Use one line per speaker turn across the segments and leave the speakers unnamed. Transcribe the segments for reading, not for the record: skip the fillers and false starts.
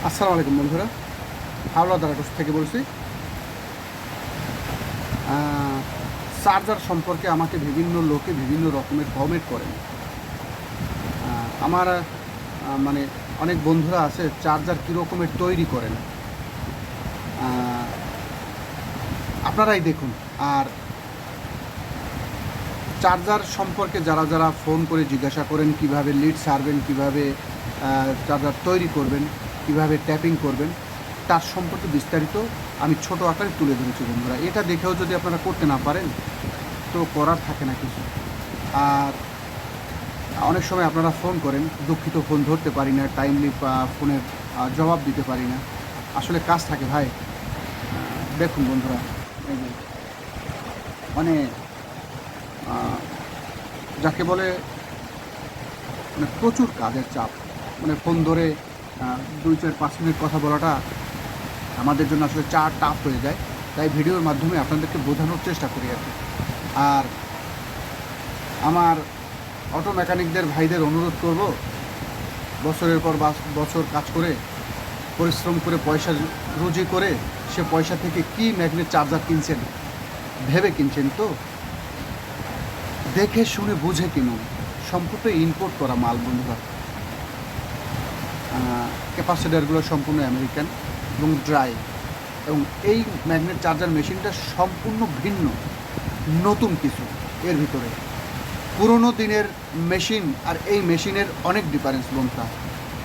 আসসালামু আলাইকুম বন্ধুরা, হাওলাদার থেকে বলছি। চার্জার সম্পর্কে আমাকে বিভিন্ন লোকে বিভিন্ন রকমের কমেন্ট করেন। আমার মানে অনেক বন্ধুরা আছে চার্জার কী রকমের তৈরি করেন, আপনারাই দেখুন। আর চার্জার সম্পর্কে যারা যারা ফোন করে জিজ্ঞাসা করেন কিভাবে লিড সারবেন, কিভাবে চার্জার তৈরি করবেন, কিভাবে ট্যাপিং করবেন, তার সম্পর্কে বিস্তারিত আমি ছোট আকারে তুলে ধরেছি বন্ধুরা। এটা দেখেও যদি আপনারা করতে না পারেন তো করার থাকে না কিছু। আর অনেক সময় আপনারা ফোন করেন, দুঃখিত ফোন ধরতে পারি না, টাইমলি ফোনের জবাব দিতে পারি না, আসলে কাজ থাকে ভাই। দেখুন বন্ধুরা, এই যে মানে যাকে বলে মানে প্রচুর কাজের চাপ, মানে ফোন ধরে 2-4-5 মিনিট কথা বলাটা আমাদের জন্য আসলে টাফ হয়ে যায়। তাই ভিডিওর মাধ্যমে আপনাদেরকে বোঝানোর চেষ্টা করি আর কি। আর আমার অটো মেকানিকদের ভাইদের অনুরোধ করব, বছরের পর বছর কাজ করে পরিশ্রম করে পয়সা রুজি করে সে পয়সা থেকে কি ম্যাগনেট চার্জার কিনছেন, ভেবে কিনছেন তো, দেখে শুনে বুঝে কিনুন। সম্পূর্ণ ইম্পোর্ট করা মাল বন্ধুরা। ক্যাপাসিটারগুলো সম্পূর্ণ আমেরিকান এবং ড্রাই, এবং এই ম্যাগনেট চার্জার মেশিনটা সম্পূর্ণ ভিন্ন, নতুন কিছু এর ভিতরে। পুরনো দিনের মেশিন আর এই মেশিনের অনেক ডিফারেন্স বন্ধুরা।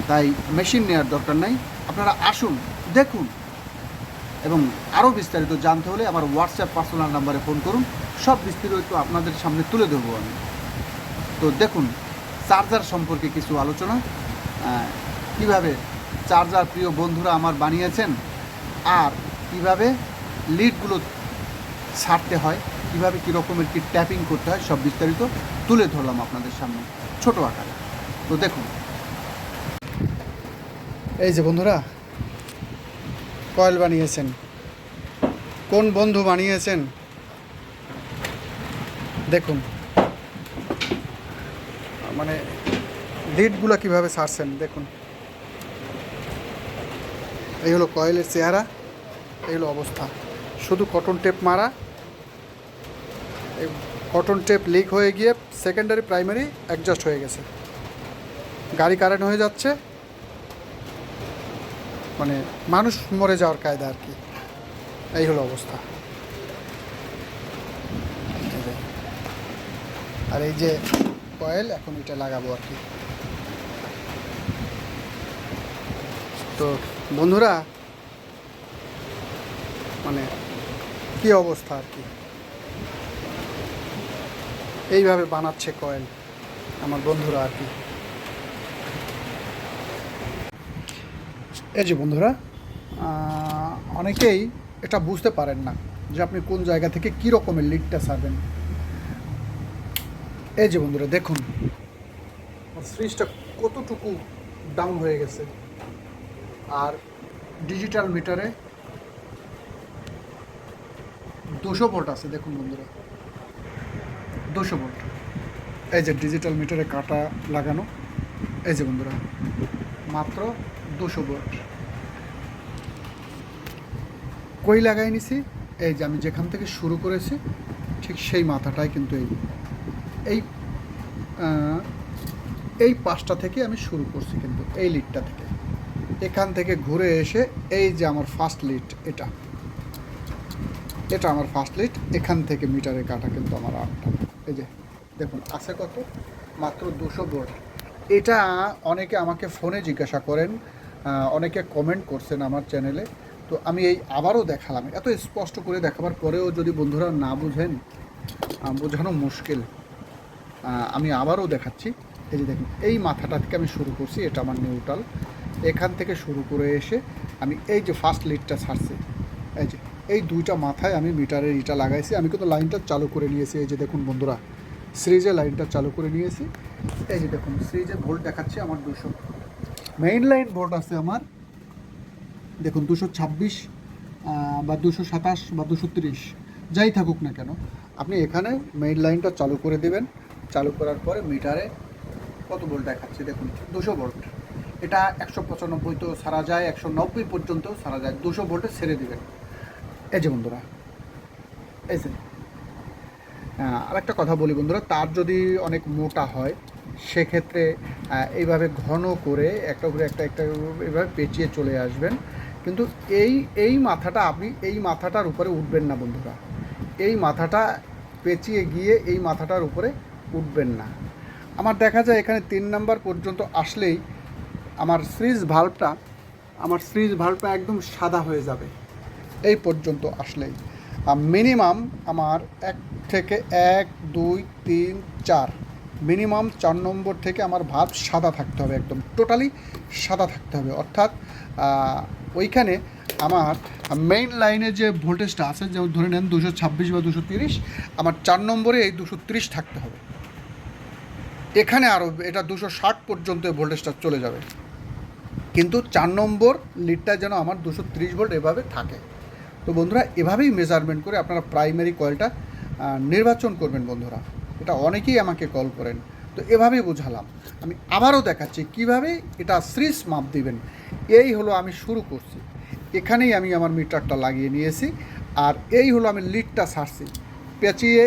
তাই মেশিন নেওয়ার দরকার নাই, আপনারা আসুন দেখুন, এবং আরও বিস্তারিত জানতে হলে আমার হোয়াটসঅ্যাপ পার্সোনাল নাম্বারে ফোন করুন, সব বিস্তারিত আপনাদের সামনে তুলে ধরবো আমি। তো দেখুন চার্জার সম্পর্কে কিছু আলোচনা, কিভাবে চার্জার প্রিয় বন্ধুরা আমার বানিয়েছেন, আর কিভাবে লিডগুলো ছাড়তে হয়, কীভাবে কী রকমের কী ট্যাপিং করতে হয়, সব বিস্তারিত তুলে ধরলাম আপনাদের সামনে ছোট আকারে। তো দেখুন, এই যে বন্ধুরা কয়েল বানিয়েছেন, কোন বন্ধু বানিয়েছেন দেখুন, মানে লিডগুলো কীভাবে ছাড়ছেন দেখুন। এই হলো কয়েলের চেহারা, এই হলো অবস্থা। শুধু কটন টেপ মারা, কটন টেপ লিক হয়ে গিয়ে সেকেন্ডারি প্রাইমারি অ্যাডজাস্ট হয়ে গেছে, গাড়ি কারেন্ট হয়ে যাচ্ছে, মানে মানুষ মরে যাওয়ার কায়দা আর কি। এই হলো অবস্থা। আর এই যে কয়েল, এখন এটা লাগাবো আর কি। তো বন্ধুরা মানে কি অবস্থা আর কি, এইভাবে বানাচ্ছে কয়েল আমার বন্ধুরা আর কি। এই যে বন্ধুরা, অনেকেই এটা বুঝতে পারেন না যে আপনি কোন জায়গা থেকে কী রকমের লিডটা ছাড়বেন। এই যে বন্ধুরা দেখুন সুইচটা কতটুকু ডাউন হয়ে গেছে, আর ডিজিটাল মিটারে 200 ভোল্ট আছে। দেখুন বন্ধুরা 200 ভোল্ট, এই যে ডিজিটাল মিটারে কাটা লাগানো, এই যে বন্ধুরা মাত্র 200 ভোল্ট। কই লাগাই নিছি, এই যে আমি যেখান থেকে শুরু করেছি ঠিক সেই মাথাটাই কিন্তু এই এই পাশটা থেকে আমি শুরু করছি, কিন্তু এই লিডটা থেকে এখান থেকে ঘুরে এসে এই যে আমার ফার্স্ট লিড, এটা আমার ফার্স্ট লিড, এখান থেকে মিটারে কাটা কিন্তু আমার 8টা। এই যে দেখুন আছে কত, মাত্র 200 ভোল্ট। এটা অনেকে আমাকে ফোনে জিজ্ঞাসা করেন, অনেকে কমেন্ট করছেন আমার চ্যানেলে। তো আমি এই আবারও দেখালাম, এত স্পষ্ট করে দেখাবার পরেও যদি বন্ধুরা না বুঝেন, বোঝানো মুশকিল। আমি আবারও দেখাচ্ছি। এই যে দেখুন এই মাথাটা থেকে আমি শুরু করছি, এটা আমার নিউট্রাল, এখান থেকে শুরু করে এসে আমি এই যে ফার্স্ট লিডটা ছাড়ছি, এই যে এই দুইটা মাথায় আমি মিটারের ইটা লাগাইছি। আমি কিন্তু লাইনটা চালু করে নিয়েছি, এই যে দেখুন বন্ধুরা সিরিজে লাইনটা চালু করে নিয়েছি। এই যে দেখুন সিরিজে ভোল্ট দেখাচ্ছে আমার 200, মেইন লাইন ভোল্ট আছে আমার দেখুন 226 বা 227 বা 230, যাই থাকুক না কেন, আপনি এখানে মেইন লাইনটা চালু করে দেবেন। চালু করার পরে মিটারে কত ভোল্ট দেখাচ্ছে দেখুন 200 ভোল্ট। এটা 195 তো সারা যায়, 190 পর্যন্ত সারা যায়, 200 ভোল্টে ছেড়ে দিবেন। এই যে বন্ধুরা, এই যে আরেকটা কথা বলি বন্ধুরা, তার যদি অনেক মোটা হয় সেক্ষেত্রে এইভাবে ঘন করে একটা উপরে একটা একটা এইভাবে পেঁচিয়ে চলে আসবেন। কিন্তু এই মাথাটা আপনি এই মাথাটার উপরে উঠবেন না বন্ধুরা, এই মাথাটা পেঁচিয়ে গিয়ে এই মাথাটার উপরে উঠবেন না। আমার দেখা যায় এখানে 3 নাম্বার পর্যন্ত আসলেই আমার সিরিজ ভাল্বটা একদম সাদা হয়ে যাবে। এই পর্যন্ত আসলেই মিনিমাম আমার 1 থেকে 1 2 3 4 মিনিমাম 4 নম্বর থেকে আমার ভাল্ব সাদা থাকতে হবে, একদম টোটালি সাদা থাকতে হবে। অর্থাৎ ওইখানে আমার মেইন লাইনে যে ভোল্টেজটা আছে, যেমন ধরে নেন 226 বা 230, আমার 4 নম্বরে এই 230 থাকতে হবে। এখানে আরও এটা 260 পর্যন্ত ভোল্টেজটা চলে যাবে, কিন্তু 4 নম্বর লিডটা যেন আমার 230 ভোল্ট এভাবে থাকে। তো বন্ধুরা, এভাবেই মেজারমেন্ট করে আপনারা প্রাইমারি কয়েলটা নির্বাচন করবেন বন্ধুরা। এটা অনেকেই আমাকে কল করেন, তো এভাবেই বোঝালাম। আমি আবারও দেখাচ্ছি কিভাবে এটা সিরিজ মাপ দিবেন। এই হলো আমি শুরু করছি, এখানেই আমি আমার মিটারটা লাগিয়ে নিয়েছি, আর এই হলো আমি লিডটা ছাড়ছি, পেঁচিয়ে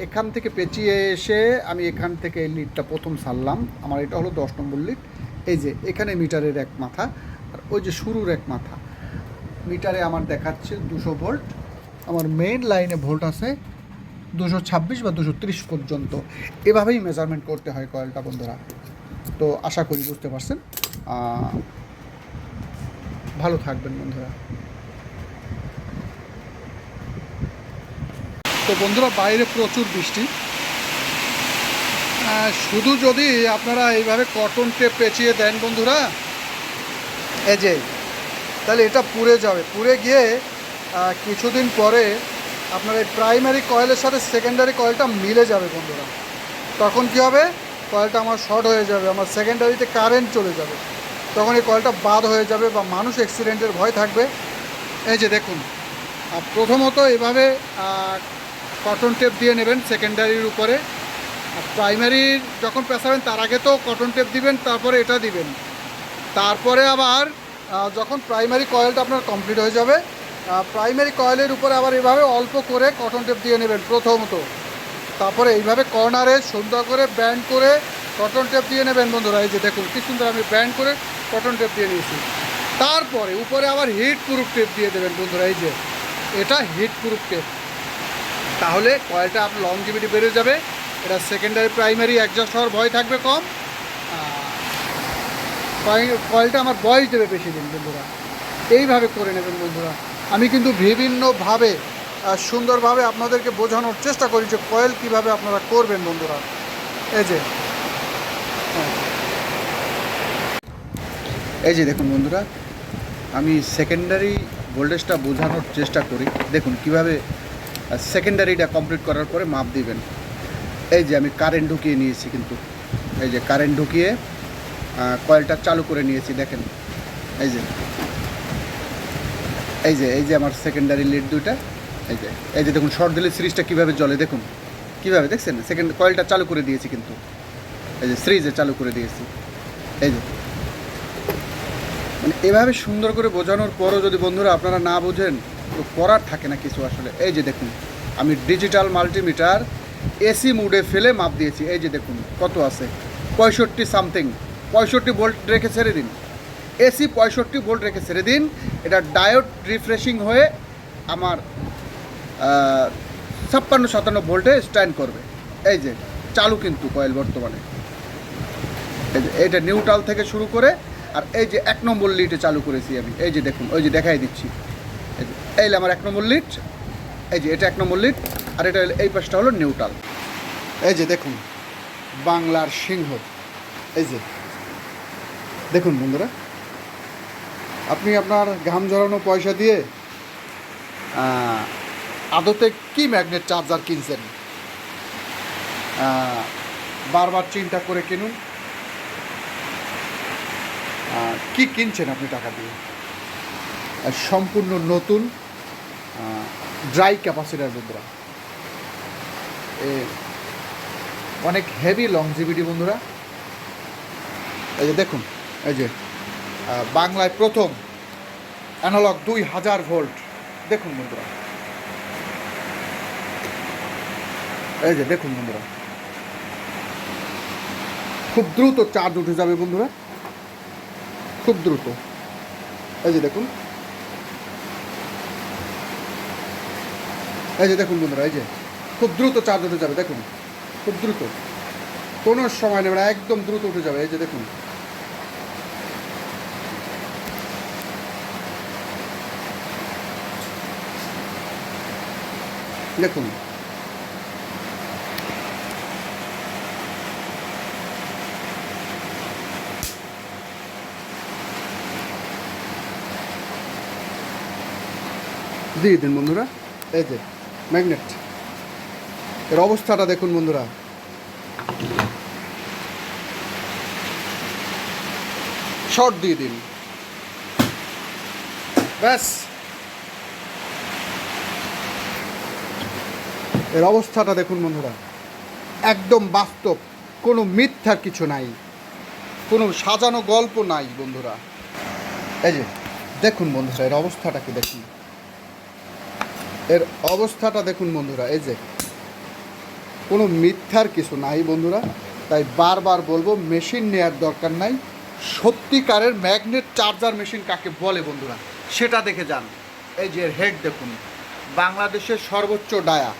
এখান থেকে পেঁচিয়ে এসে আমি এখান থেকে এই লিডটা প্রথম ছাড়লাম। আমার এটা হলো 10 নম্বর লিড। এই যে এখানে মিটারের এক মাথা, আর ওই যে শুরুর এক মাথা। মিটারে আমার দেখাচ্ছে 200 ভোল্ট, আমার মেইন লাইনে ভোল্ট আছে 226 বা 230 পর্যন্ত। এভাবেই মেজারমেন্ট করতে হয় কয়েলটা বন্ধুরা। তো আশা করি বুঝতে পারছেন। ভালো থাকবেন বন্ধুরা। তো বন্ধুরা, বাইরে প্রচুর বৃষ্টি, শুধু যদি আপনারা এইভাবে কটন টেপ পেঁচিয়ে দেন বন্ধুরা, এই যে, তাহলে এটা পুড়ে যাবে। পুড়ে গিয়ে কিছুদিন পরে আপনার এই প্রাইমারি কয়েলের সাথে সেকেন্ডারি কয়েলটা মিলে যাবে বন্ধুরা। তখন কী হবে, কয়েলটা আমার শর্ট হয়ে যাবে, আমার সেকেন্ডারিতে কারেন্ট চলে যাবে, তখন এই কয়েলটা বাদ হয়ে যাবে বা মানুষ অ্যাক্সিডেন্টের ভয় থাকবে। এই যে দেখুন, প্রথমত এভাবে কটন টেপ দিয়ে নেবেন সেকেন্ডারির উপরে। আর প্রাইমারির যখন পেঁচাবেন তার আগে তো কটন টেপ দিবেন, তারপরে এটা দিবেন। তারপরে আবার যখন প্রাইমারি কয়েলটা আপনার কমপ্লিট হয়ে যাবে, প্রাইমারি কয়েলের উপরে আবার এভাবে অল্প করে কটন টেপ দিয়ে নেবেন প্রথমত। তারপরে এইভাবে কর্নারে সুন্দর করে ব্যান্ড করে কটন টেপ দিয়ে নেবেন বন্ধুরা। এই যে দেখুন কি সুন্দর আমি ব্যান্ড করে কটন টেপ দিয়ে নিয়েছি। তারপরে উপরে আবার হিট প্রুফ টেপ দিয়ে দেবেন বন্ধুরা। এই যে এটা হিট প্রুফ টেপ, তাহলে কয়েলটা আপনার লংজিভিটি বেড়ে যাবে। এটা সেকেন্ডারি প্রাইমারি অ্যাডজাস্ট হওয়ার ভয় থাকবে কম, কয়েলটা আমার বয়স দেবে বেশি দিন বন্ধুরা। এইভাবে করে নেবেন বন্ধুরা। আমি কিন্তু বিভিন্নভাবে সুন্দরভাবে আপনাদেরকে বোঝানোর চেষ্টা করি যে কয়েল কীভাবে আপনারা করবেন বন্ধুরা। এই যে দেখুন বন্ধুরা, আমি সেকেন্ডারি ভোল্টেজটা বোঝানোর চেষ্টা করি। দেখুন কিভাবে সেকেন্ডারিটা কমপ্লিট করার পরে মাপ দিবেন। এই যে আমি কারেন্ট ঢুকিয়ে নিয়েছি, কিন্তু এই যে কারেন্ট ঢুকিয়ে কয়েলটা চালু করে নিয়েছি। দেখেন এই যে এই যে এই যে আমার সেকেন্ডারি লিড দুইটা। এই যে দেখুন শর্ট দিলে সিরিজটা কীভাবে জ্বলে, দেখুন কীভাবে, দেখছেন সেকেন্ড কয়েলটা চালু করে দিয়েছি, কিন্তু এই যে সিরিজে চালু করে দিয়েছি। এই যে মানে এভাবে সুন্দর করে বোঝানোর পরও যদি বন্ধুরা আপনারা না বোঝেন তো করার থাকে না কিছু আসলে। এই যে দেখুন আমি ডিজিটাল মাল্টিমিটার এসি মুডে ফেলে মাপ দিয়েছি। এই যে দেখুন কত আছে, 65 সামথিং, 65 ভোল্ট রেখে ছেড়ে দিন। এসি 65 ভোল্ট রেখে ছেড়ে দিন, এটা ডায়োড রিফ্রেশিং হয়ে আমার 56-57 ভোল্টে স্ট্যান্ড করবে। এই যে চালু কিন্তু কয়েল বর্তমানে। এই যে এইটা নিউট্রাল থেকে শুরু করে, আর এই যে 1 নম্বর লিডে চালু করেছি আমি। এই যে দেখুন, ওই যে দেখাই দিচ্ছি, এই যে এই 1 নম্বর লিড, এই যে এটা 1 নম্বর লিড, আর এটা এই পাশটা হলো নিউট্রাল। এই যে দেখুন বাংলার সিংহ। এই যে দেখুন বন্ধুরা, আপনি আপনার ঘাম ঝরানো পয়সা দিয়ে আদতে কি ম্যাগনেট চার্জার কিনছেন, বারবার চিন্তা করে কিনুন কি কিনছেন আপনি টাকা দিয়ে। সম্পূর্ণ নতুন ড্রাই ক্যাপাসিটার বন্ধুরা, অনেক হেভি লংজিভিটি বন্ধুরা। এই যে দেখুন এই যে বাংলায় প্রথম অ্যানালগ 2000 ভোল্ট। দেখুন বন্ধুরা, এই যে দেখুন বন্ধুরা, খুব দ্রুত চার্জ উঠে যাবে বন্ধুরা, খুব দ্রুত। এই যে দেখুন, এই যে দেখুন বন্ধুরা, এই যে খুব দ্রুত চার্জ উঠে যাবে। দেখুন খুব দ্রুত, কোনো সময় নেবে না, একদম দ্রুত উঠে যাবে। এই যে দেখুন, দেখুন দিয়ে দিন বন্ধুরা। এই যে ম্যাগনেট, এর অবস্থাটা দেখুন বন্ধুরা, শর্ট দিয়ে দিন, ব্যাস। এর অবস্থাটা দেখুন বন্ধুরা, একদম বাস্তব, কোনো মিথ্যার কিছু নাই, কোনো সাজানো গল্প নাই বন্ধুরা। এই যে দেখুন বন্ধুরা, এর অবস্থাটা কি দেখুন, এর অবস্থাটা দেখুন বন্ধুরা। এই যে কোনো মিথ্যার কিছু নাই বন্ধুরা। তাই বারবার বলবো, মেশিন নেওয়ার দরকার নাই, সত্যিকারের ম্যাগনেট চার্জার মেশিন কাকে বলে বন্ধুরা সেটা দেখে যান। এই যে হেড দেখুন, বাংলাদেশের সর্বোচ্চ ডায়া,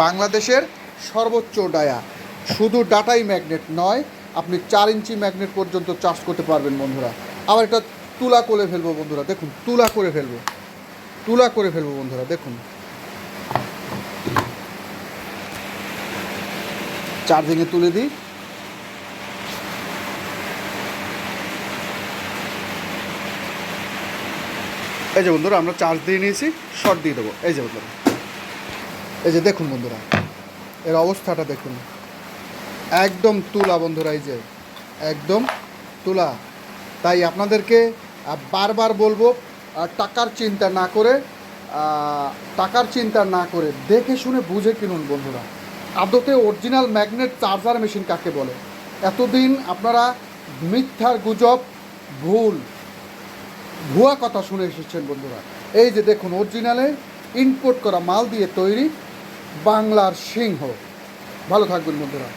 বাংলাদেশের সর্বোচ্চ ডায়া। শুধু ডাটাই ম্যাগনেট নয়, আপনি 4 ইঞ্চি ম্যাগনেট পর্যন্ত চার্জ করতে পারবেন বন্ধুরা। আবার এটা তুলা করে ফেলবো বন্ধুরা, দেখুন তুলা করে ফেলবো, তুলা করে ফেলবো বন্ধুরা। দেখুন চার্জিংয়ে তুলে দিই, এই যে বন্ধুরা আমরা চার্জ দিয়ে নিয়েছি, শর্ট দিয়ে দেবো। এই যে বন্ধুরা, এই যে দেখুন বন্ধুরা, এর অবস্থাটা দেখুন, একদম তুলা বন্ধুরা, এই যে একদম তুলা। তাই আপনাদেরকে বারবার বলবো, টাকার চিন্তা না করে, টাকার চিন্তা না করে দেখে শুনে বুঝে কিনুন বন্ধুরা। আদতে অরিজিনাল ম্যাগনেট চার্জার মেশিন কাকে বলে? এতদিন আপনারা মিথ্যার গুজব, ভুয়া কথা শুনে এসেছেন বন্ধুরা। এই যে দেখুন, অরিজিনালে ইম্পোর্ট করা মাল দিয়ে তৈরি বাংলার সিংহ। ভালো থাকবেন বন্ধুরা।